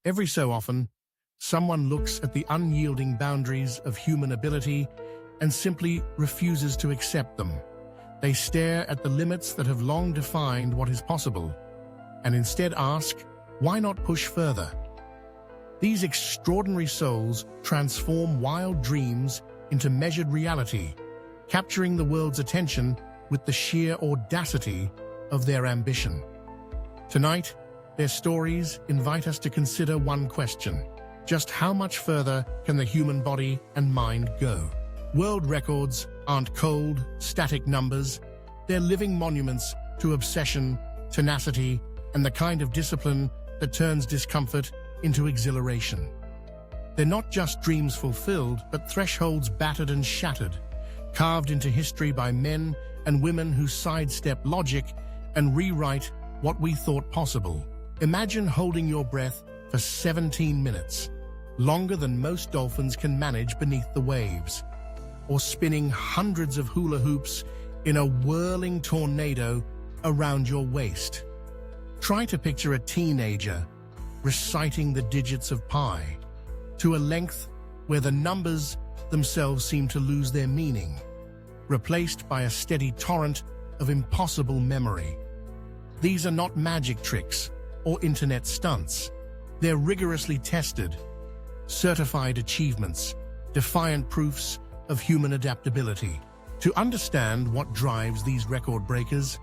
Every so often, someone looks at the unyielding boundaries of human ability and simply refuses to accept them. They stare at the limits that have long defined what is possible, and instead ask, why not push further? These extraordinary souls transform wild dreams into measured reality, capturing the world's attention with the sheer audacity of their ambition. Tonight, their stories invite us to consider one question: just how much further can the human body and mind go? World records aren't cold, static numbers. They're living monuments to obsession, tenacity, and the kind of discipline that turns discomfort into exhilaration. They're not just dreams fulfilled, but thresholds battered and shattered, carved into history by men and women who sidestep logic and rewrite what we thought possible. Imagine holding your breath for 17 minutes, longer than most dolphins can manage beneath the waves, or spinning hundreds of hula hoops in a whirling tornado around your waist. Try to picture a teenager reciting the digits of pi to a length where the numbers themselves seem to lose their meaning, replaced by a steady torrent of impossible memory. These are not magic tricks or internet stunts. They're rigorously tested, certified achievements, defiant proofs of human adaptability. To understand what drives these record breakers,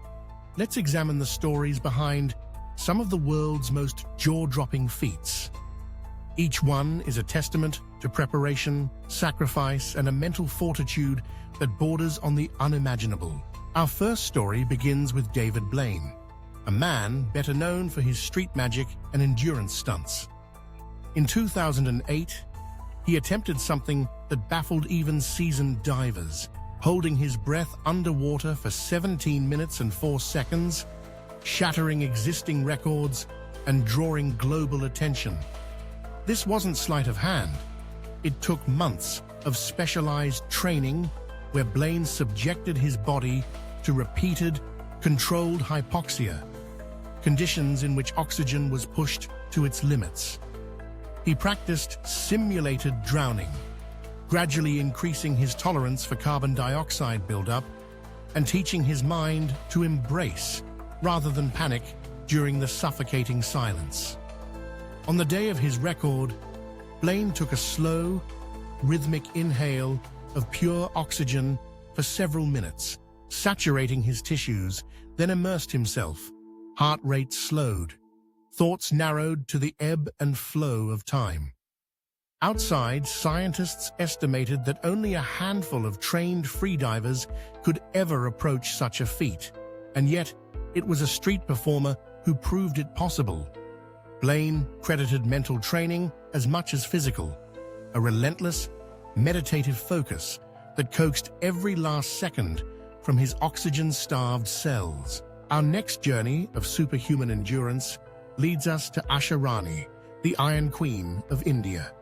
let's examine the stories behind some of the world's most jaw-dropping feats. Each one is a testament to preparation, sacrifice, and a mental fortitude that borders on the unimaginable. Our first story begins with David Blaine, a man better known for his street magic and endurance stunts. In 2008, he attempted something that baffled even seasoned divers, holding his breath underwater for 17 minutes and 4 seconds, shattering existing records and drawing global attention. This wasn't sleight of hand. It took months of specialized training where Blaine subjected his body to repeated, controlled hypoxia, conditions in which oxygen was pushed to its limits. He practiced simulated drowning, gradually increasing his tolerance for carbon dioxide buildup and teaching his mind to embrace rather than panic during the suffocating silence. On the day of his record, Blaine took a slow, rhythmic inhale of pure oxygen for several minutes, saturating his tissues, then immersed himself. Heart rate slowed, thoughts narrowed to the ebb and flow of time. Outside, scientists estimated that only a handful of trained freedivers could ever approach such a feat, and yet it was a street performer who proved it possible. Blaine credited mental training as much as physical, a relentless, meditative focus that coaxed every last second from his oxygen-starved cells. Our next journey of superhuman endurance leads us to Asha Rani, the Iron Queen of India.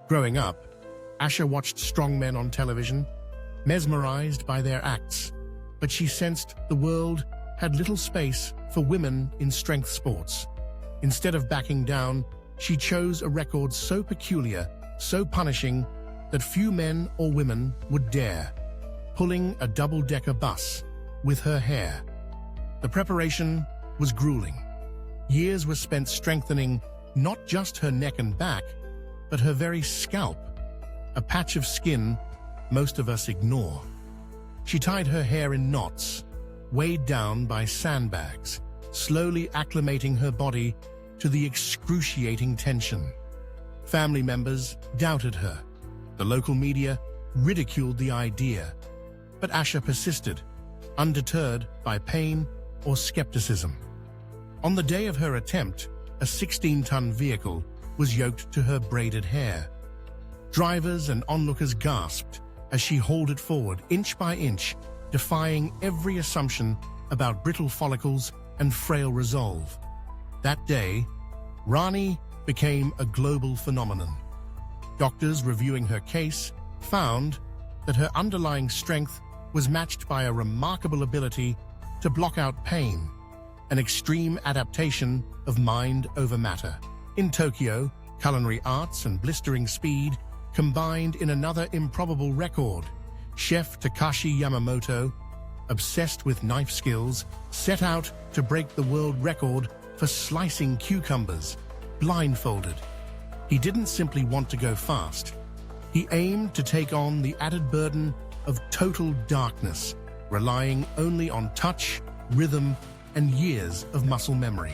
Growing up, Asha watched strongmen on television, mesmerized by their acts, but she sensed the world had little space for women in strength sports. Instead of backing down, she chose a record so peculiar, so punishing, that few men or women would dare, pulling a double-decker bus with her hair. The preparation was grueling. Years were spent strengthening not just her neck and back, but her very scalp, a patch of skin most of us ignore. She tied her hair in knots, weighed down by sandbags, slowly acclimating her body to the excruciating tension. Family members doubted her. The local media ridiculed the idea, but Asha persisted, undeterred by pain or skepticism. On the day of her attempt, a 16-ton vehicle was yoked to her braided hair. Drivers and onlookers gasped as she hauled it forward inch by inch, defying every assumption about brittle follicles and frail resolve. That day, Rani became a global phenomenon. Doctors reviewing her case found that her underlying strength was matched by a remarkable ability to block out pain, an extreme adaptation of mind over matter. In Tokyo, culinary arts and blistering speed combined in another improbable record. Chef Takashi Yamamoto, obsessed with knife skills, set out to break the world record for slicing cucumbers, blindfolded. He didn't simply want to go fast. He aimed to take on the added burden of total darkness, relying only on touch, rhythm, and years of muscle memory.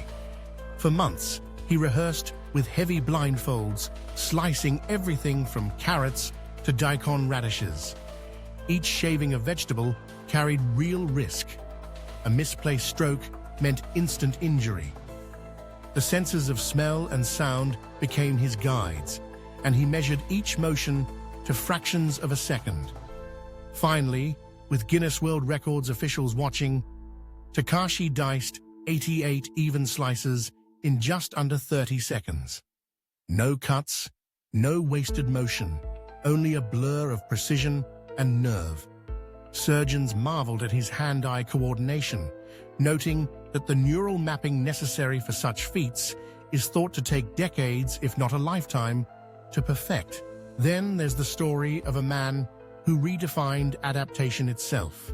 For months, he rehearsed with heavy blindfolds, slicing everything from carrots to daikon radishes. Each shaving of vegetable carried real risk. A misplaced stroke meant instant injury. The senses of smell and sound became his guides, and he measured each motion to fractions of a second. Finally, with Guinness World Records officials watching, Takashi diced 88 even slices in just under 30 seconds. No cuts, no wasted motion, only a blur of precision and nerve. Surgeons marveled at his hand-eye coordination, noting that the neural mapping necessary for such feats is thought to take decades, if not a lifetime, to perfect. Then there's the story of a man who redefined adaptation itself.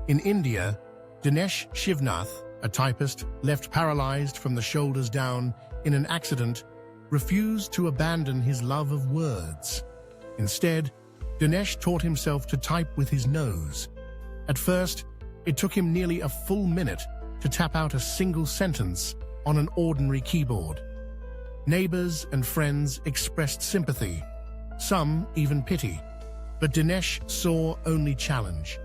In India, Dinesh Shivnath, a typist left paralyzed from the shoulders down in an accident, refused to abandon his love of words. Instead, Dinesh taught himself to type with his nose. At first, it took him nearly a full minute to tap out a single sentence on an ordinary keyboard. Neighbors and friends expressed sympathy, some even pity, but Dinesh saw only challenge.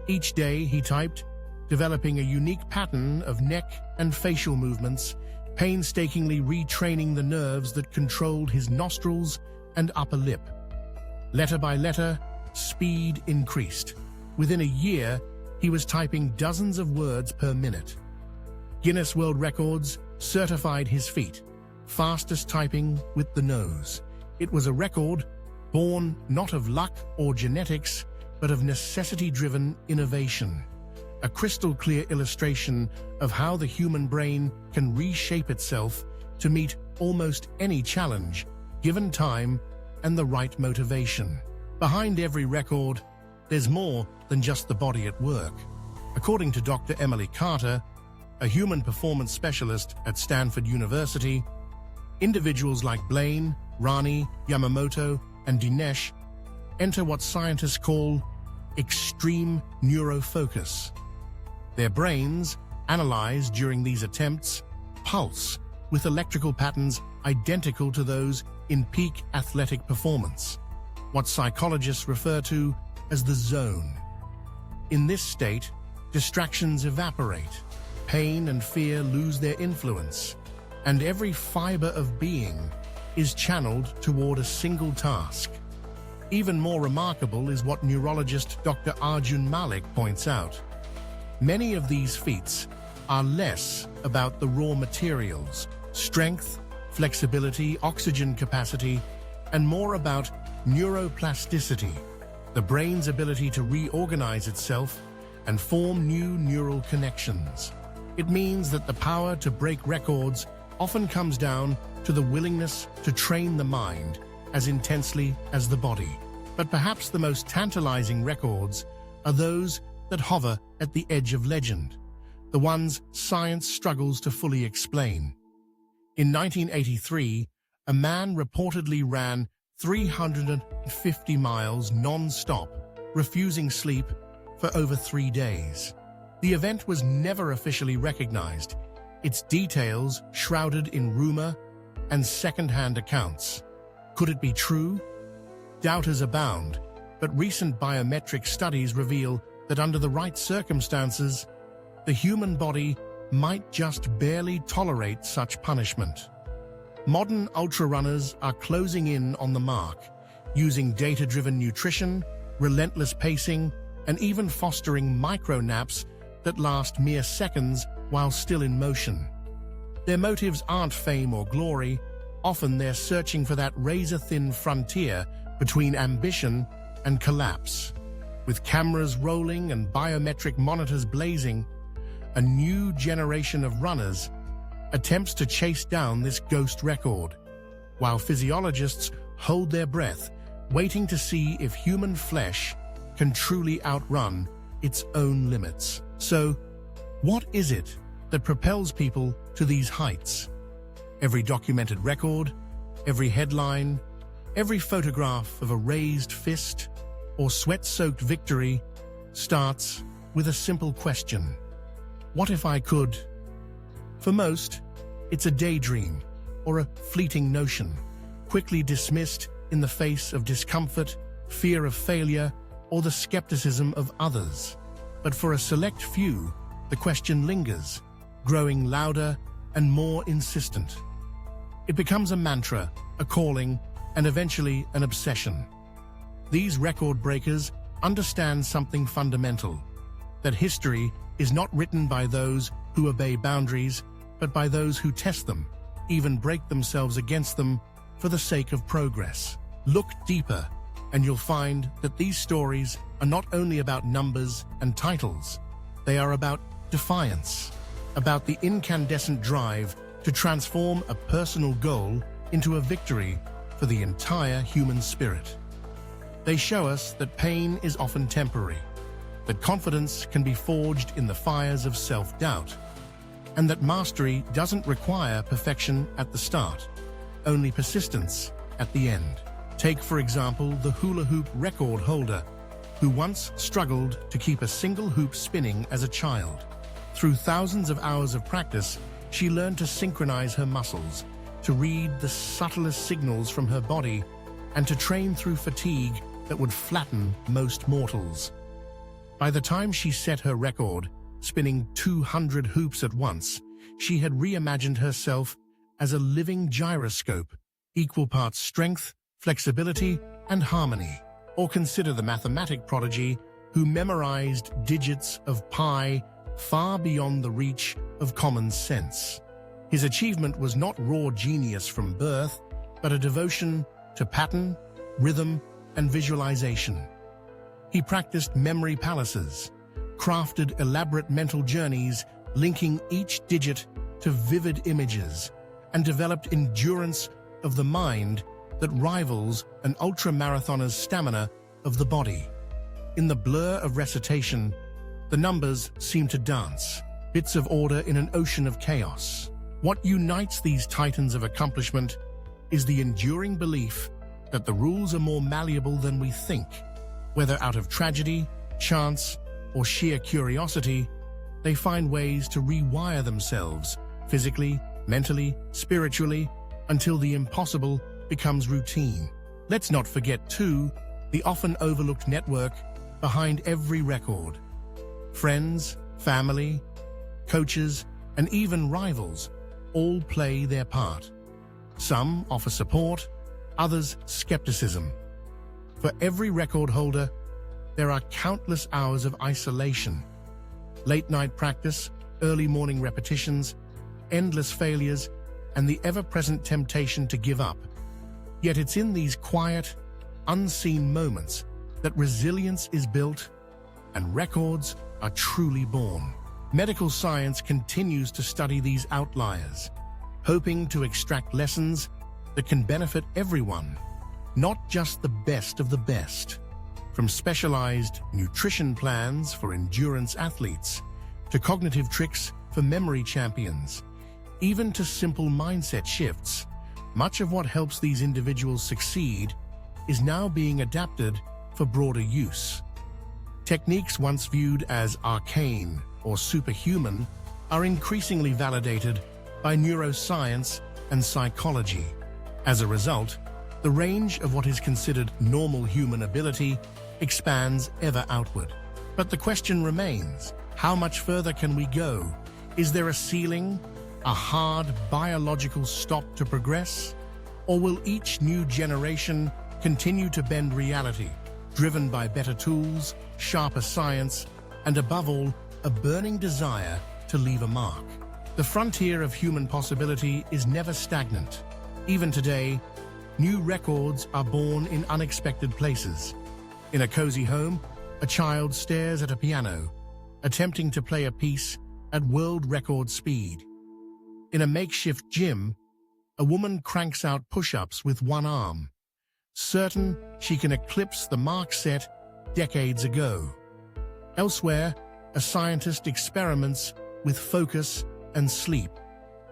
Each day he typed, developing a unique pattern of neck and facial movements, painstakingly retraining the nerves that controlled his nostrils and upper lip. Letter by letter, speed increased. Within a year, he was typing dozens of words per minute. Guinness World Records certified his feat, fastest typing with the nose. It was a record born not of luck or genetics, but of necessity-driven innovation. A crystal-clear illustration of how the human brain can reshape itself to meet almost any challenge, given time and the right motivation. Behind every record, there's more than just the body at work. According to Dr. Emily Carter, a human performance specialist at Stanford University, individuals like Blaine, Rani, Yamamoto, and Dinesh enter what scientists call extreme neurofocus. Their brains, analyzed during these attempts, pulse with electrical patterns identical to those in peak athletic performance, what psychologists refer to as the zone. In this state, distractions evaporate, pain and fear lose their influence, and every fiber of being is channeled toward a single task. Even more remarkable is what neurologist Dr. Arjun Malik points out. Many of these feats are less about the raw materials, strength, flexibility, oxygen capacity, and more about neuroplasticity, the brain's ability to reorganize itself and form new neural connections. It means that the power to break records often comes down to the willingness to train the mind as intensely as the body. But perhaps the most tantalizing records are those that hover at the edge of legend, the ones science struggles to fully explain. In 1983, a man reportedly ran 350 miles non-stop, refusing sleep for over 3 days. The event was never officially recognized, its details shrouded in rumor and second-hand accounts. Could it be true? Doubters abound, but recent biometric studies reveal that under the right circumstances, the human body might just barely tolerate such punishment. Modern ultrarunners are closing in on the mark, using data-driven nutrition, relentless pacing, and even fostering micro-naps that last mere seconds while still in motion. Their motives aren't fame or glory. Often they're searching for that razor-thin frontier between ambition and collapse. With cameras rolling and biometric monitors blazing, a new generation of runners attempts to chase down this ghost record, while physiologists hold their breath, waiting to see if human flesh can truly outrun its own limits. So, what is it that propels people to these heights? Every documented record, every headline, every photograph of a raised fist or sweat-soaked victory starts with a simple question. What if I could? For most, it's a daydream or a fleeting notion, quickly dismissed in the face of discomfort, fear of failure, or the skepticism of others. But for a select few, the question lingers, growing louder and more insistent. It becomes a mantra, a calling, and eventually an obsession. These record breakers understand something fundamental, that history is not written by those who obey boundaries, but by those who test them, even break themselves against them for the sake of progress. Look deeper, and you'll find that these stories are not only about numbers and titles, they are about defiance, about the incandescent drive to transform a personal goal into a victory for the entire human spirit. They show us that pain is often temporary, that confidence can be forged in the fires of self-doubt, and that mastery doesn't require perfection at the start, only persistence at the end. Take, for example, the hula hoop record holder, who once struggled to keep a single hoop spinning as a child. Through thousands of hours of practice, she learned to synchronize her muscles, to read the subtlest signals from her body, and to train through fatigue that would flatten most mortals. By the time she set her record, spinning 200 hoops at once, she had reimagined herself as a living gyroscope, equal parts strength, flexibility, and harmony. Or consider the mathematic prodigy who memorized digits of pi far beyond the reach of common sense. His achievement was not raw genius from birth, but a devotion to pattern, rhythm, and visualization. He practiced memory palaces, crafted elaborate mental journeys linking each digit to vivid images, and developed endurance of the mind that rivals an ultra-marathoner's stamina of the body. In the blur of recitation, the numbers seem to dance, bits of order in an ocean of chaos. What unites these titans of accomplishment is the enduring belief that the rules are more malleable than we think. Whether out of tragedy, chance, or sheer curiosity, they find ways to rewire themselves physically, mentally, spiritually, until the impossible becomes routine. Let's not forget, too, the often overlooked network behind every record. Friends, family, coaches, and even rivals all play their part. Some offer support, others skepticism. For every record holder, there are countless hours of isolation, late-night practice, early morning repetitions, endless failures, and the ever-present temptation to give up. Yet it's in these quiet, unseen moments that resilience is built and records are truly born. Medical science continues to study these outliers, hoping to extract lessons that can benefit everyone, not just the best of the best. From specialized nutrition plans for endurance athletes, to cognitive tricks for memory champions, even to simple mindset shifts, much of what helps these individuals succeed is now being adapted for broader use. Techniques once viewed as arcane or superhuman are increasingly validated by neuroscience and psychology. As a result, the range of what is considered normal human ability expands ever outward. But the question remains, how much further can we go? Is there a ceiling, a hard biological stop to progress? Or will each new generation continue to bend reality, driven by better tools, sharper science, and above all, a burning desire to leave a mark? The frontier of human possibility is never stagnant. Even today, new records are born in unexpected places. In a cozy home, a child stares at a piano, attempting to play a piece at world record speed. In a makeshift gym, a woman cranks out push-ups with one arm, certain she can eclipse the mark set decades ago. Elsewhere, a scientist experiments with focus and sleep,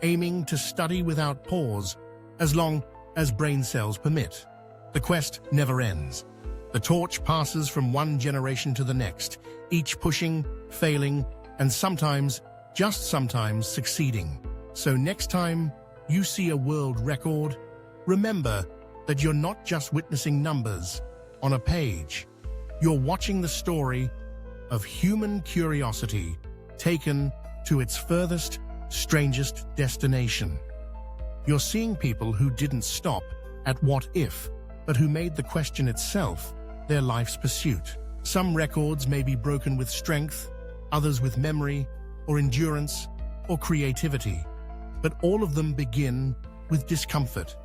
aiming to study without pause as long as brain cells permit. The quest never ends. The torch passes from one generation to the next, each pushing, failing, and sometimes, just sometimes, succeeding. So next time you see a world record, remember that you're not just witnessing numbers on a page. You're watching the story of human curiosity taken to its furthest, strangest destination. You're seeing people who didn't stop at what if, but who made the question itself their life's pursuit. Some records may be broken with strength, others with memory, or endurance, or creativity, but all of them begin with discomfort,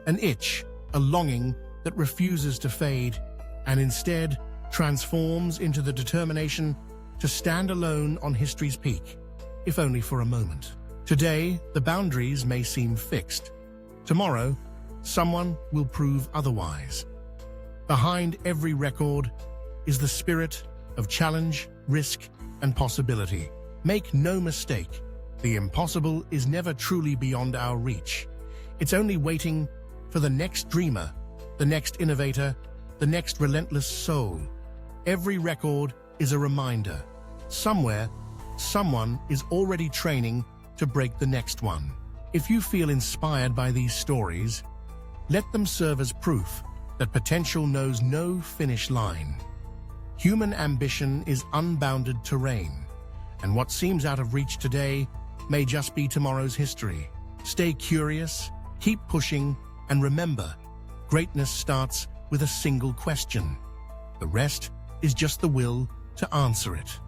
an itch, a longing that refuses to fade, and instead transforms into the determination to stand alone on history's peak, if only for a moment. Today, the boundaries may seem fixed. Tomorrow, someone will prove otherwise. Behind every record is the spirit of challenge, risk, and possibility. Make no mistake, the impossible is never truly beyond our reach. It's only waiting for the next dreamer, the next innovator, the next relentless soul. Every record is a reminder. Somewhere, someone is already training to break the next one. If you feel inspired by these stories, let them serve as proof that potential knows no finish line. Human ambition is unbounded terrain, and what seems out of reach today may just be tomorrow's history. Stay curious, keep pushing, and remember, greatness starts with a single question. The rest is just the will to answer it.